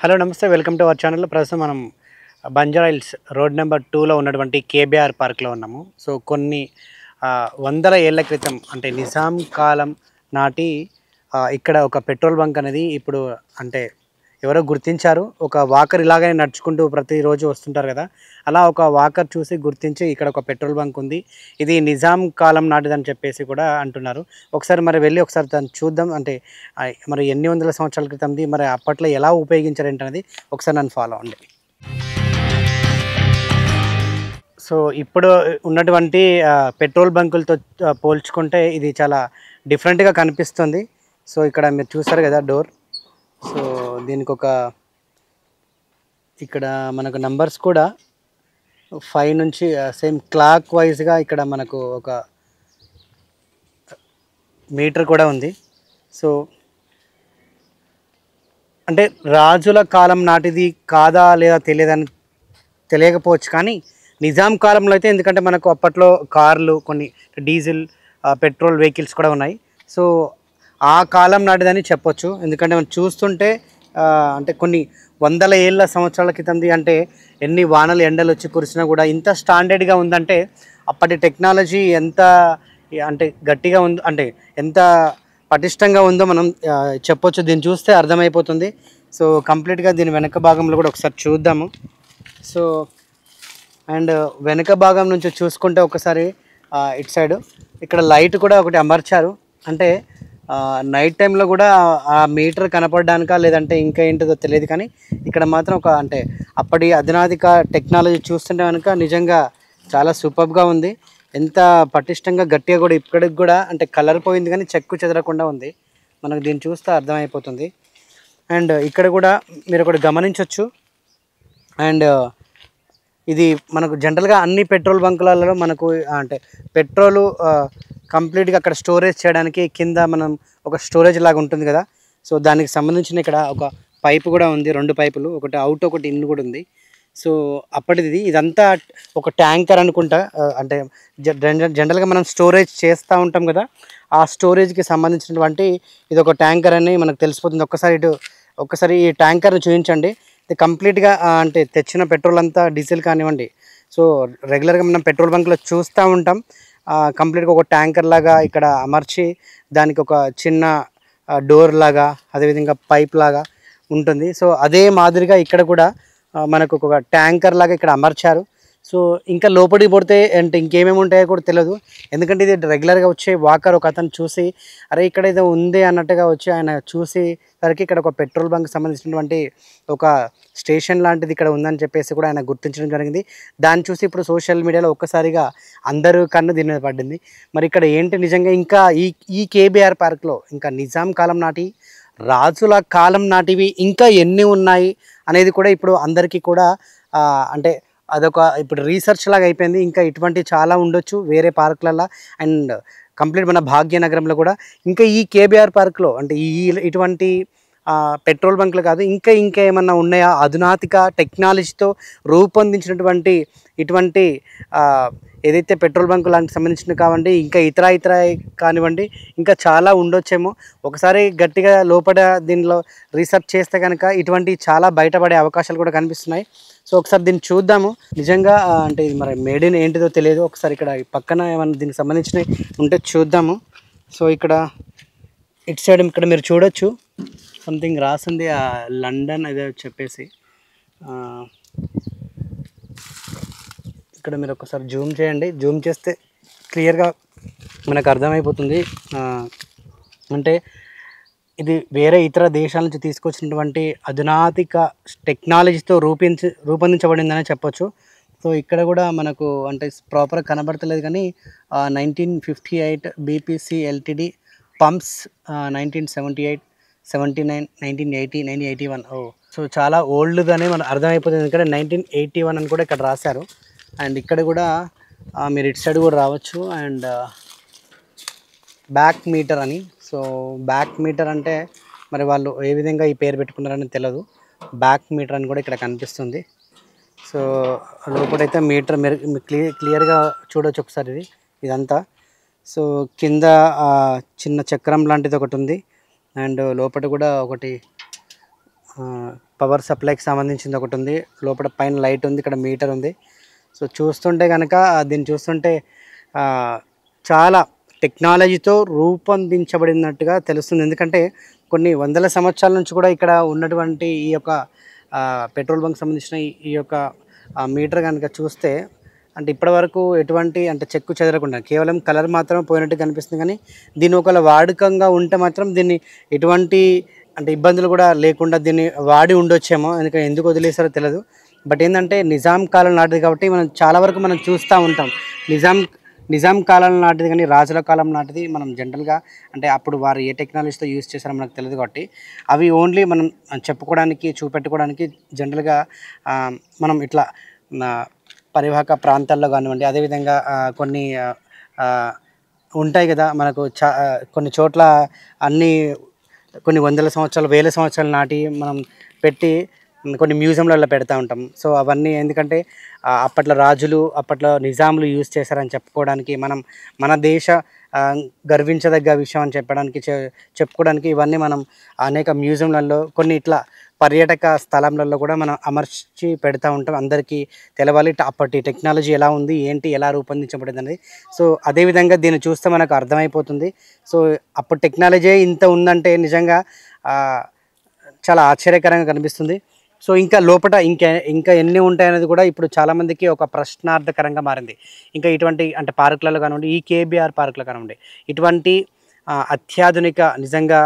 Hello నమస్తే, welcome to our channel. ప్రస్తుతం మనం బంజారా హిల్స్ రోడ్ నెంబర్ 2లో ఉన్నటువంటి కేబీఆర్ పార్క్లో ఉన్నాము. సో కొన్ని వందల ఏళ్ల క్రితం అంటే నిజాం కాలం నాటి ఇక్కడ ఒక పెట్రోల్ బంక్ అనేది ఇప్పుడు అంటే ఎవరో గుర్తించారు. ఒక వాకర్ ఇలాగనే నడుచుకుంటూ ప్రతిరోజు వస్తుంటారు కదా, అలా ఒక వాకర్ చూసి గుర్తించి ఇక్కడ ఒక పెట్రోల్ బంక్ ఉంది, ఇది నిజాం కాలం నాటిదని చెప్పేసి కూడా అంటున్నారు. ఒకసారి మరి వెళ్ళి ఒకసారి దాన్ని చూద్దాం. అంటే మరి ఎన్ని వందల సంవత్సరాల క్రితంది, మరి అప్పట్లో ఎలా ఉపయోగించారు ఏంటనేది ఒకసారి నన్ను ఫాలో అవ్వండి. సో ఇప్పుడు ఉన్నటువంటి పెట్రోల్ బంకులతో పోల్చుకుంటే ఇది చాలా డిఫరెంట్గా కనిపిస్తుంది. సో ఇక్కడ మీరు చూసారు కదా డోర్. సో దీనికి ఒక ఇక్కడ మనకు నంబర్స్ కూడా 5 నుంచి సేమ్ క్లాక్ వైజ్గా ఇక్కడ మనకు ఒక మీటర్ కూడా ఉంది. సో అంటే రాజుల కాలం నాటిది కాదా లేదా తెలియకపోవచ్చు, కానీ నిజాం కాలంలో అయితే, ఎందుకంటే మనకు అప్పట్లో కార్లు, కొన్ని డీజిల్ పెట్రోల్ వెహికల్స్ కూడా ఉన్నాయి. సో ఆ కాలం నాటిదని చెప్పొచ్చు. ఎందుకంటే మనం చూస్తుంటే అంటే కొన్ని వందల ఏళ్ళ సంవత్సరాల క్రితంది, అంటే ఎన్ని వానలు ఎండలు వచ్చి కురిసినా కూడా ఇంత స్టాండర్డ్గా ఉందంటే అప్పటి టెక్నాలజీ ఎంత అంటే గట్టిగా ఉంది, అంటే ఎంత పటిష్టంగా ఉందో మనం చెప్పొచ్చు. దీన్ని చూస్తే అర్థమైపోతుంది. సో కంప్లీట్గా దీని వెనక భాగంలో కూడా ఒకసారి చూద్దాము. సో అండ్ వెనక భాగం నుంచి చూసుకుంటే ఒకసారి ఇటు సైడు ఇక్కడ లైట్ కూడా ఒకటి అమర్చారు. అంటే నైట్ టైంలో కూడా ఆ మీటర్ కనపడడానికా లేదంటే ఇంకా ఏంటిదో తెలియదు, కానీ ఇక్కడ మాత్రం ఒక అంటే అప్పటి అధునాతిక టెక్నాలజీ చూస్తుంటే కనుక నిజంగా చాలా సూపర్గా ఉంది. ఎంత పటిష్టంగా గట్టిగా కూడా ఇప్పటికి కూడా అంటే కలర్ పోయింది కానీ చెక్కు చెదరకుండా ఉంది. మనకు దీన్ని చూస్తే అర్థమైపోతుంది. అండ్ ఇక్కడ కూడా మీరు ఒకటి గమనించవచ్చు. అండ్ ఇది మనకు జనరల్గా అన్ని పెట్రోల్ బంకులలో మనకు అంటే పెట్రోలు కంప్లీట్గా అక్కడ స్టోరేజ్ చేయడానికి కింద మనం ఒక స్టోరేజ్ లాగా ఉంటుంది కదా. సో దానికి సంబంధించిన ఇక్కడ ఒక పైపు కూడా ఉంది, 2 పైపులు, ఒకటి అవుట్ ఒకటి ఇన్ కూడా ఉంది. సో అప్పటిది ఇదంతా ఒక ట్యాంకర్ అనుకుంటా. అంటే జనరల్గా మనం స్టోరేజ్ చేస్తూ ఉంటాం కదా, ఆ స్టోరేజ్కి సంబంధించినటువంటి ఇది ఒక ట్యాంకర్ అని మనకు తెలిసిపోతుంది. ఒక్కసారి ఈ ట్యాంకర్ని చూపించండి. ఇది కంప్లీట్గా అంటే తెచ్చిన పెట్రోల్ అంతా డీజిల్ కానివ్వండి. సో రెగ్యులర్గా మనం పెట్రోల్ బంక్లో చూస్తూ ఉంటాం. కంప్లీట్గా ఒక ట్యాంకర్ లాగా ఇక్కడ అమర్చి దానికి ఒక చిన్న డోర్ లాగా, అదేవిధంగా పైప్ లాగా ఉంటుంది. సో అదే మాదిరిగా ఇక్కడ కూడా మనకు ఒక ట్యాంకర్ లాగా ఇక్కడ అమర్చారు. సో ఇంకా లోపలికి పోతే అంటే ఇంకేమేమి ఉంటాయో కూడా తెలియదు. ఎందుకంటే ఇది రెగ్యులర్గా వచ్చే వాకర్ ఒక అతను చూసి అరే ఇక్కడ ఏదో ఉంది అన్నట్టుగా వచ్చి ఆయన చూసేసరికి ఇక్కడ ఒక పెట్రోల్ బంక్ సంబంధించినటువంటి ఒక స్టేషన్ లాంటిది ఇక్కడ ఉందని చెప్పేసి కూడా ఆయన గుర్తించడం జరిగింది. దాన్ని చూసి ఇప్పుడు సోషల్ మీడియాలో ఒక్కసారిగా అందరూ కన్ను దీని మీద పడింది. మరి ఇక్కడ ఏంటి నిజంగా ఇంకా ఈ కేబీఆర్ పార్క్లో ఇంకా నిజాం కాలం నాటి, రాజుల కాలం నాటివి ఇంకా ఎన్ని ఉన్నాయి అనేది కూడా ఇప్పుడు అందరికీ కూడా అంటే అదొక ఇప్పుడు రీసెర్చ్ లాగా అయిపోయింది. ఇంకా ఇటువంటి చాలా ఉండొచ్చు వేరే పార్కులలో. అండ్ కంప్లీట్ మన భాగ్యనగరంలో కూడా ఇంకా ఈ కేబీఆర్ పార్క్లో అంటే ఇటువంటి పెట్రోల్ బంకులు కాదు, ఇంకా ఏమన్నా ఉన్నాయా అధునాతిక టెక్నాలజీతో రూపొందించినటువంటి ఇటువంటి ఏదైతే పెట్రోల్ బంకు లాంటికి సంబంధించినవి కావండి, ఇంకా ఇతర కానివ్వండి, ఇంకా చాలా ఉండొచ్చేమో. ఒకసారి గట్టిగా లోపల దీనిలో రీసెర్చ్ చేస్తే కనుక ఇటువంటి చాలా బయటపడే అవకాశాలు కూడా కనిపిస్తున్నాయి. సో ఒకసారి దీన్ని చూద్దాము. నిజంగా అంటే ఇది మరి మేడ్ ఇన్ ఏంటిదో తెలియదు. ఒకసారి ఇక్కడ పక్కన ఏమన్నా దీనికి సంబంధించినవి ఉంటే చూద్దాము. సో ఇక్కడ ఇటు సైడ్ ఇక్కడ మీరు చూడొచ్చు, సంథింగ్ రాసింది లండన్ అదే చెప్పేసి. ఇక్కడ మీరు ఒకసారి జూమ్ చేయండి. జూమ్ చేస్తే క్లియర్గా మనకు అర్థమైపోతుంది. అంటే ఇది వేరే ఇతర దేశాల నుంచి తీసుకొచ్చినటువంటి అధునాతిక టెక్నాలజీతో రూపొందించబడిందని చెప్పొచ్చు. సో ఇక్కడ కూడా మనకు అంటే ప్రాపర్గా కనబడతలేదు, కానీ 1958 బీపీసీ ఎల్టీడీ పంప్స్, 1978, 79, 1980, 1981. సో చాలా ఓల్డ్గానే మనకు అర్థమైపోతుంది. ఎందుకంటే 1981 అని కూడా ఇక్కడ రాశారు. అండ్ ఇక్కడ కూడా మీరు ఇటు సైడ్ కూడా రావచ్చు. అండ్ బ్యాక్ మీటర్ అని. సో బ్యాక్ మీటర్ అంటే మరి వాళ్ళు ఏ విధంగా ఈ పేరు పెట్టుకున్నారని తెలియదు. బ్యాక్ మీటర్ అని కూడా ఇక్కడ కనిపిస్తుంది. సో లోపలైతే మీటర్ మీరు క్లియర్గా చూడవచ్చు ఒకసారి ఇదంతా. సో కింద చిన్న చక్రం లాంటిది ఒకటి ఉంది. అండ్ లోపల కూడా ఒకటి పవర్ సప్లైకి సంబంధించింది ఒకటి ఉంది, లోపల పైన లైట్ ఉంది, ఇక్కడ మీటర్ ఉంది. సో చూస్తుంటే కనుక దీన్ని చూస్తుంటే చాలా టెక్నాలజీతో రూపొందించబడినట్టుగా తెలుస్తుంది. ఎందుకంటే కొన్ని వందల సంవత్సరాల నుంచి కూడా ఇక్కడ ఉన్నటువంటి ఈ యొక్క పెట్రోల్ బంక్ సంబంధించిన ఈ యొక్క మీటర్ కనుక చూస్తే అంటే ఇప్పటివరకు ఎటువంటి అంటే చెక్కు చెదరకుండా కేవలం కలర్ మాత్రమే పోయినట్టు కనిపిస్తుంది. కానీ దీన్ని ఒకవేళ వాడకంగా ఉంటే మాత్రం దీన్ని ఎటువంటి అంటే ఇబ్బందులు కూడా లేకుండా దీన్ని వాడి ఉండొచ్చేమో, ఎందుకంటే ఎందుకు వదిలేసారో తెలియదు. బట్ ఏంటంటే నిజాం కాలం నాటిది కాబట్టి మనం చాలా వరకు మనం చూస్తూ ఉంటాం. నిజాం కాలం నాటిది కానీ రాజుల కాలం నాటిది మనం జనరల్గా అంటే అప్పుడు వారు ఏ టెక్నాలజీతో యూజ్ చేశారో మనకు తెలియదు కాబట్టి అవి ఓన్లీ మనం చెప్పుకోవడానికి చూపెట్టుకోవడానికి జనరల్గా మనం ఇట్లా పరివాహక ప్రాంతాల్లో కానివ్వండి, అదేవిధంగా కొన్ని ఉంటాయి కదా మనకు కొన్ని చోట్ల అన్నీ కొన్ని వందల సంవత్సరాలు వేల సంవత్సరాల నాటి మనం పెట్టి కొన్ని మ్యూజియంలలో పెడతా ఉంటాం. సో అవన్నీ ఎందుకంటే అప్పట్లో రాజులు అప్పట్లో నిజాములు యూజ్ చేశారని చెప్పుకోవడానికి మన దేశ గర్వించదగ్గ విషయం అని చెప్పుకోవడానికి ఇవన్నీ మనం అనేక మ్యూజియంలలో కొన్ని ఇట్లా పర్యాటక స్థలంలలో కూడా మనం అమర్చి పెడతా ఉంటాం. అందరికీ తెలవాలి అప్పటి టెక్నాలజీ ఎలా ఉంది, ఏంటి, ఎలా రూపొందించబడింది అనేది. సో అదేవిధంగా దీన్ని చూస్తే మనకు అర్థమైపోతుంది. సో అప్పుడు టెక్నాలజీ ఇంత ఉందంటే నిజంగా చాలా ఆశ్చర్యకరంగా కనిపిస్తుంది. సో ఇంకా లోపల ఇంకా ఎన్ని ఉంటాయనేది కూడా ఇప్పుడు చాలామందికి ఒక ప్రశ్నార్థకరంగా మారింది. ఇంకా ఇటువంటి అంటే పార్కులలో కానివ్వండి, ఈ కేబీఆర్ పార్కులో కానివ్వండి, ఇటువంటి అత్యాధునిక నిజంగా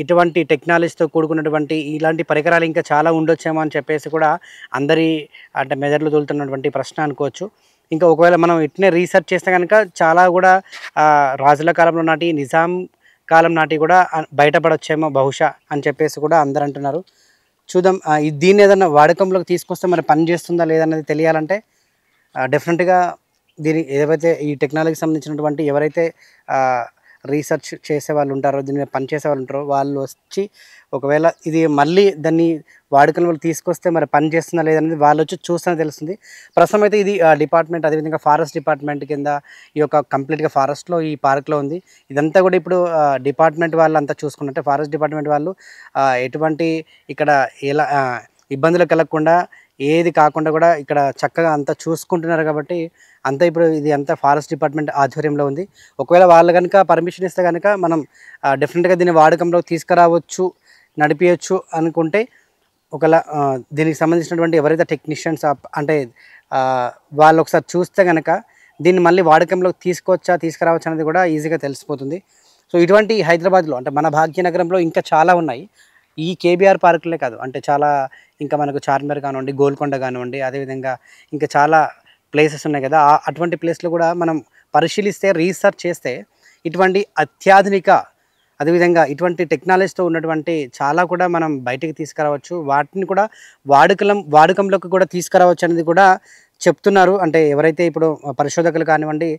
ఇటువంటి టెక్నాలజీతో కూడుకున్నటువంటి ఇలాంటి పరికరాలు ఇంకా చాలా ఉండొచ్చేమో అని చెప్పేసి కూడా అందరి అంటే మెదడులు తోలుతున్నటువంటి ప్రశ్న అనుకోవచ్చు. ఇంకా ఒకవేళ మనం ఇట్నే రీసెర్చ్ చేస్తే కనుక చాలా కూడా రాజుల కాలంలో నాటి నిజాం కాలం నాటి కూడా బయటపడొచ్చేమో బహుశా అని చెప్పేసి కూడా అందరు అంటున్నారు. చూద్దాం దీన్ని ఏదైనా వాడకంలోకి తీసుకొస్తే మరి పని చేస్తుందా లేదన్నది తెలియాలంటే డెఫినెట్గా దీని ఏదైతే ఈ టెక్నాలజీకి సంబంధించినటువంటి ఎవరైతే రీసెర్చ్ చేసే వాళ్ళు ఉంటారో, దీని మీద పనిచేసే వాళ్ళు ఉంటారో వాళ్ళు వచ్చి ఒకవేళ ఇది మళ్ళీ దాన్ని వాడుకలు తీసుకొస్తే మరి పని చేస్తుందా లేదనేది వాళ్ళు వచ్చి చూస్తేనే తెలుస్తుంది. ప్రస్తుతం అయితే ఇది డిపార్ట్మెంట్ అదేవిధంగా ఫారెస్ట్ డిపార్ట్మెంట్ కింద ఈ యొక్క కంప్లీట్గా ఫారెస్ట్లో ఈ పార్క్లో ఉంది. ఇదంతా కూడా ఇప్పుడు డిపార్ట్మెంట్ వాళ్ళు అంతా చూసుకున్నట్టే ఫారెస్ట్ డిపార్ట్మెంట్ వాళ్ళు ఎటువంటి ఇక్కడ ఎలా ఇబ్బందులు కలగకుండా ఏది కాకుండా కూడా ఇక్కడ చక్కగా అంతా చూసుకుంటున్నారు కాబట్టి అంతా ఇప్పుడు ఇది అంతా ఫారెస్ట్ డిపార్ట్మెంట్ ఆధ్వర్యంలో ఉంది. ఒకవేళ వాళ్ళు కనుక పర్మిషన్ ఇస్తే కనుక మనం డెఫినెట్గా దీన్ని వాడకంలో తీసుకురావచ్చు, నడిపించవచ్చు అనుకుంటే ఒకవేళ దీనికి సంబంధించినటువంటి ఎవరైతే టెక్నీషియన్స్ అంటే వాళ్ళు ఒకసారి చూస్తే కనుక దీన్ని మళ్ళీ వాడకంలోకి తీసుకురావచ్చు అనేది కూడా ఈజీగా తెలిసిపోతుంది. సో ఇటువంటి హైదరాబాద్లో అంటే మన భాగ్యనగరంలో ఇంకా చాలా ఉన్నాయి. ఈ కేబీఆర్ పార్కులే కాదు అంటే చాలా ఇంకా మనకు చార్మినార్ కానివ్వండి, గోల్కొండ కానివ్వండి, అదేవిధంగా ఇంకా చాలా ప్లేసెస్ ఉన్నాయి కదా. అటువంటి ప్లేస్లో కూడా మనం పరిశీలిస్తే రీసెర్చ్ చేస్తే ఇటువంటి అత్యాధునిక అదేవిధంగా ఇటువంటి టెక్నాలజీతో ఉన్నటువంటి చాలా కూడా మనం బయటికి తీసుకురావచ్చు, వాటిని కూడా వాడకంలోకి కూడా తీసుకురావచ్చు అనేది కూడా చెప్తున్నారు. అంటే ఎవరైతే ఇప్పుడు పరిశోధకులు కానివ్వండి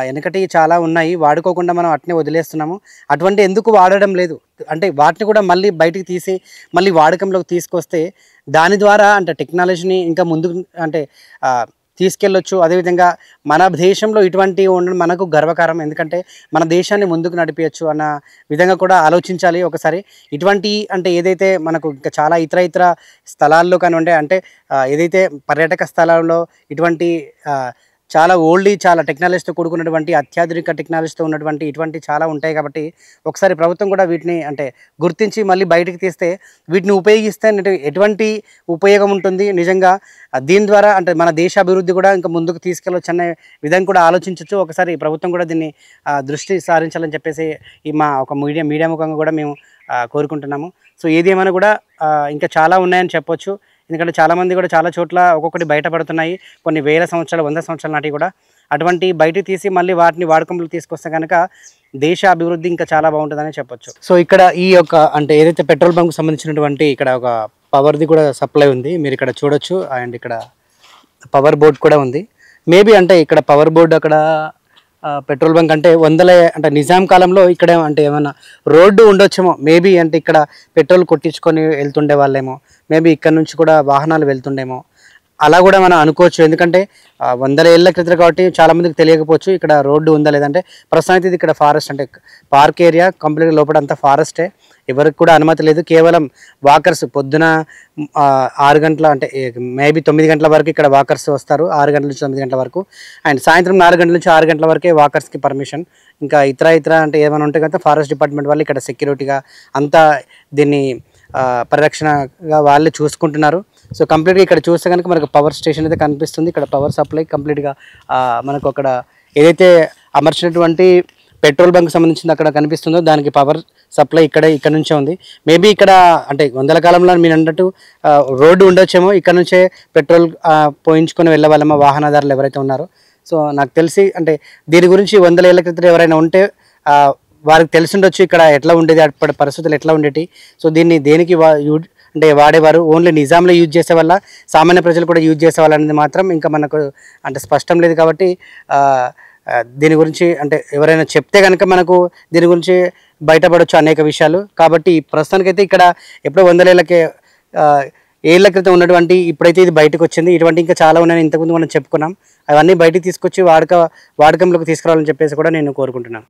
వెనకటి చాలా ఉన్నాయి వాడుకోకుండా మనం అట్నే వదిలేస్తున్నాము, అటువంటి ఎందుకు వాడడం లేదు అంటే వాటిని కూడా మళ్ళీ బయటికి తీసి మళ్ళీ వాడకంలోకి తీసుకొస్తే దాని ద్వారా అంటే టెక్నాలజీని ఇంకా ముందుకు అంటే తీసుకెళ్ళొచ్చు. అదేవిధంగా మన దేశంలో ఇటువంటి ఉండడం మనకు గర్వకారం, ఎందుకంటే మన దేశాన్ని ముందుకు నడిపించచ్చు అన్న విధంగా కూడా ఆలోచించాలి ఒకసారి. ఇటువంటి అంటే ఏదైతే మనకు ఇంకా చాలా ఇతర స్థలాల్లో కానివ్వండి అంటే ఏదైతే పర్యాటక స్థలాల్లో ఇటువంటి చాలా చాలా టెక్నాలజీతో కూడుకున్నటువంటి అత్యాధునిక టెక్నాలజీతో ఉన్నటువంటి ఇటువంటి చాలా ఉంటాయి కాబట్టి ఒకసారి ప్రభుత్వం కూడా వీటిని అంటే గుర్తించి మళ్ళీ బయటకు తీస్తే వీటిని ఉపయోగిస్తే ఎటువంటి ఉపయోగం ఉంటుంది నిజంగా దీని ద్వారా అంటే మన దేశ అభివృద్ధి కూడా ఇంకా ముందుకు తీసుకెళ్ళవచ్చు అనే విధంగా కూడా ఆలోచించవచ్చు. ఒకసారి ప్రభుత్వం కూడా దీన్ని దృష్టి సారించాలని చెప్పేసి మా ఒక మీడియా ముఖంగా కూడా మేము కోరుకుంటున్నాము. సో ఏది ఏమైనా కూడా ఇంకా చాలా ఉన్నాయని చెప్పొచ్చు, ఎందుకంటే చాలామంది కూడా చాలా చోట్ల ఒక్కొక్కటి బయటపడుతున్నాయి, కొన్ని వేల సంవత్సరాలు 100 సంవత్సరాల నాటి కూడా అటువంటి బయటికి తీసి మళ్ళీ వాటిని వాడకంలో తీసుకొస్తే కనుక దేశ అభివృద్ధి ఇంకా చాలా బాగుంటుందని చెప్పొచ్చు. సో ఇక్కడ ఈ యొక్క అంటే ఏదైతే పెట్రోల్ బంక్ సంబంధించినటువంటి ఇక్కడ ఒక పవర్ది కూడా సప్లై ఉంది, మీరు ఇక్కడ చూడొచ్చు. అండ్ ఇక్కడ పవర్ బోర్డ్ కూడా ఉంది. మేబీ అంటే ఇక్కడ పవర్ బోర్డు అక్కడ పెట్రోల్ బంక్ అంటే అంటే నిజాం కాలంలో ఇక్కడ అంటే ఏమన్నా రోడ్డు ఉండొచ్చేమో మేబీ, అంటే ఇక్కడ పెట్రోల్ కొట్టించుకొని వెళ్తుండే వాళ్ళేమో, మేబీ ఇక్కడ నుంచి కూడా వాహనాలు వెళ్తుండేమో అలా కూడా మనం అనుకోవచ్చు. ఎందుకంటే వందల ఏళ్ల క్రితం కాబట్టి చాలామందికి తెలియకపోవచ్చు ఇక్కడ రోడ్డు ఉందా లేదంటే. ప్రస్తుతానికి ఇది ఇక్కడ ఫారెస్ట్ అంటే పార్క్ ఏరియా కంప్లీట్గా లోపల అంతా ఫారెస్టే. ఎవరికి కూడా అనుమతి లేదు. కేవలం వాకర్స్ పొద్దున 6 గంటల అంటే మేబీ 9 గంటల వరకు ఇక్కడ వాకర్స్ వస్తారు. 6 గంటల నుంచి 9 గంటల వరకు. అండ్ సాయంత్రం 4 గంటల నుంచి 6 గంటల వరకే వాకర్స్కి పర్మిషన్. ఇంకా ఇతర అంటే ఏమైనా ఉంటే కదా ఫారెస్ట్ డిపార్ట్మెంట్ వాళ్ళు ఇక్కడ సెక్యూరిటీగా అంతా దీన్ని పరిరక్షణగా వాళ్ళే చూసుకుంటున్నారు. సో కంప్లీట్గా ఇక్కడ చూస్తే కనుక మనకు పవర్ స్టేషన్ అయితే కనిపిస్తుంది. ఇక్కడ పవర్ సప్లై కంప్లీట్గా మనకు అక్కడ ఏదైతే అమర్చినటువంటి పెట్రోల్ బంక్ సంబంధించింది అక్కడ కనిపిస్తుందో దానికి పవర్ సప్లై ఇక్కడ నుంచే ఉంది. మేబీ ఇక్కడ అంటే వందల కాలంలో మీరు అన్నట్టు రోడ్డు ఉండొచ్చేమో, ఇక్కడ నుంచే పెట్రోల్ పోయించుకొని వెళ్ళే వాళ్ళేమో వాహనదారులు ఎవరైతే ఉన్నారో. సో నాకు తెలిసి అంటే దీని గురించి 100 ఏళ్ల క్రితం ఎవరైనా ఉంటే వారికి తెలిసి ఉండొచ్చు ఇక్కడ ఎట్లా ఉండేది, అప్పటి పరిస్థితులు ఎట్లా ఉండేవి. సో దీన్ని దేనికి అంటే వాడేవారు ఓన్లీ నిజాంలో యూజ్ చేసే వల్ల సామాన్య ప్రజలు కూడా యూజ్ చేసేవాళ్ళు అనేది మాత్రం ఇంకా మనకు అంటే స్పష్టం లేదు. కాబట్టి దీని గురించి అంటే ఎవరైనా చెప్తే కనుక మనకు దీని గురించి బయటపడవచ్చు అనేక విషయాలు. కాబట్టి ప్రస్తుతానికైతే ఇక్కడ ఎప్పుడో 100 ఏళ్ల క్రితం ఉన్నటువంటి ఇప్పుడైతే ఇది బయటకు వచ్చింది. ఇటువంటి ఇంకా చాలా ఉన్నాయని ఇంతకుముందు మనం చెప్పుకున్నాం. అవన్నీ బయటికి తీసుకొచ్చి వాడకంలోకి తీసుకురావాలని చెప్పేసి కూడా నేను కోరుకుంటున్నాను.